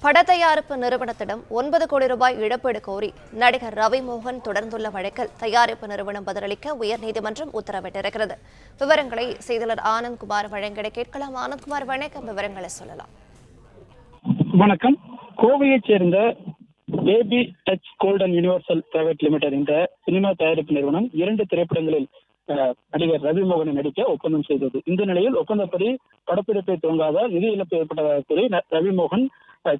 பட தயாரிப்பு நிறுவனத்திடம் 9 கோடி ரூபாய் இழப்பீடு கோரி நடிகர் ரவி மோகன் தொடர்ந்துள்ள வழக்கில் தயாரிப்பு நிறுவனம் பதிலளிக்க உயர்நீதிமன்றம் உத்தரவிட்டிருக்கிறது. விவரங்களை செய்தியாளர் ஆனந்த்குமார் வழங்கிட கேட்கலாம். ஆனந்த்குமார், வணக்கம். விவரங்களை சொல்லலாம். வணக்கம். கோவையைச் சேர்ந்த baby touch golden universal Private limited என்ற சினிமா தயாரிப்பு நிறுவனம் 2 திரைப்படங்களில் நடிகர் ரவி மோகனை நடிக்க ஒப்பந்தம் செய்தது. இந்த நிலையில் ஒப்பந்தப்படி படப்பிடிப்பை துவங்காதால் நிதி இழப்பு ஏற்பட்டதாக கூறி ரவி மோகன்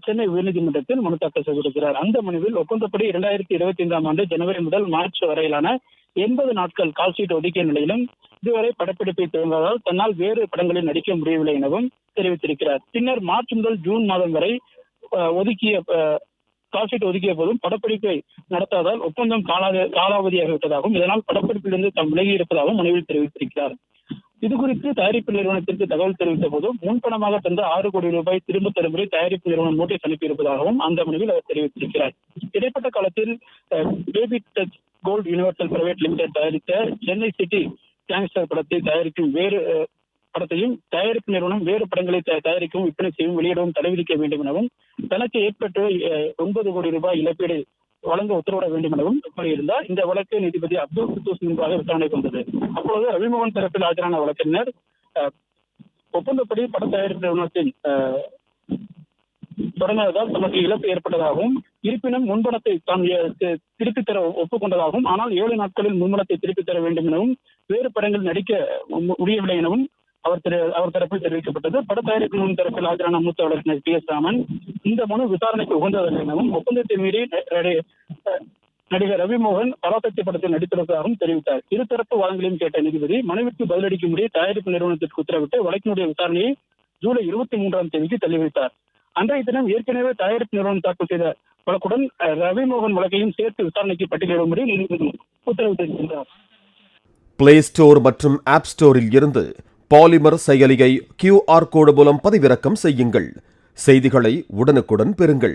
சென்னை உயர்நீதிமன்றத்தில் மனு தாக்கல் செய்திருக்கிறார். அந்த மனுவில் ஒப்பந்தப்படி 2025 ஆண்டு ஜனவரி முதல் மார்ச் வரையிலான 80 நாட்கள் கால்ஷீட் ஒதுக்கிய நிலையிலும் இதுவரை படப்பிடிப்பை துவங்காதால் தன்னால் வேறு படங்களில் நடிக்க முடியவில்லை எனவும் தெரிவித்திருக்கிறார். பின்னர் மார்ச் முதல் ஜூன் மாதம் வரை கால்ஷீட் ஒதுக்கிய போதும் படப்பிடிப்பை நடத்தாதால் ஒப்பந்தம் காலாவதியாகிவிட்டதாகவும் இதனால் படப்பிடிப்பிலிருந்து தாம் விலகி இருப்பதாகவும் மனுவில் தெரிவித்திருக்கிறார். இதுகுறித்து தயாரிப்பு நிறுவனத்திற்கு தகவல் தெரிவித்த போதும் முன்பணமாக தந்த 6 கோடி ரூபாய் திரும்ப தரும்படி தயாரிப்பு நிறுவனம் நோட்டீஸ் அனுப்பியிருப்பதாகவும் அந்த மனுவில் அவர் தெரிவித்திருக்கிறார். இடைப்பட்ட காலத்தில் Baby Touch Gold Universal Private Limited தயாரித்த சென்னை சிட்டி கேங்ஸ்டர் படத்தை தயாரிக்கும் வேறு படத்தையும் தயாரிப்பு நிறுவனம் வேறு படங்களை தயாரிக்கவும் விற்பனை செய்யவும் வெளியிடவும் தடை விதிக்க வேண்டும் எனவும் தனக்கு ஏற்பட்டு 9 கோடி ரூபாய் இழப்பீடு வழங்க உத்தரவிட வேண்டும் எனவும் கூறியிருந்தார். இந்த வழக்கு நீதிபதி அப்துல் குத்தூஸ் முன்பாக விசாரணைக்கு வந்தது. அப்பொழுது ரவிமோகன் தரப்பில் ஆஜரான வழக்கறிஞர் ஒப்பந்தப்படி பட தயாரிப்பு நிறுவனத்தில் தொடங்கியதால் தனக்கு இழப்பு ஏற்பட்டதாகவும் இருப்பினும் முன்பணத்தை தான் திருப்பித் தர ஒப்புக்கொண்டதாகவும் ஆனால் 7 நாட்களில் முன்பணத்தை திருப்பித் தர வேண்டும் எனவும் வேறு படங்கள் நடிக்க முடியவில்லை எனவும் அவர் தரப்பில் தெரிவிக்கப்பட்டது. பட தயாரிப்பு நிறுவனம் தரப்பில் ஆஜரான மூத்த வழக்கறிஞர் PS ராமன் இந்த மனு விசாரணைக்கு உகந்ததல்ல எனவும் ஒப்பந்தத்தை மீறி நடிகர் ரவி மோகன் பராசக்தி படத்தில் நடித்திருப்பதாகவும் தெரிவித்தார். இருதரப்பு வாதங்களையும் கேட்ட நீதிபதி மனுவிற்கு பதிலளிக்கும்படி தயாரிப்பு நிறுவனத்திற்கு உத்தரவிட்டு வழக்கினுடைய விசாரணையை ஜூலை 23ஆம் தேதிக்கு தள்ளி வைத்தார். அன்றைய தினம் ஏற்கனவே தயாரிப்பு நிறுவனம் தாக்கல் செய்த வழக்குடன் ரவி மோகன் வழக்கையும் சேர்த்து விசாரணைக்கு பட்டியலிடும்படி நீதிபதி உத்தரவிட்டிருக்கின்றார். பிளே ஸ்டோர் மற்றும் ஆப் ஸ்டோரில் இருந்து பாலிமர் செயலியை QR கோடு மூலம் பதிவிறக்கம் செய்யுங்கள். செய்திகளை உடனுக்குடன் பெறுங்கள்.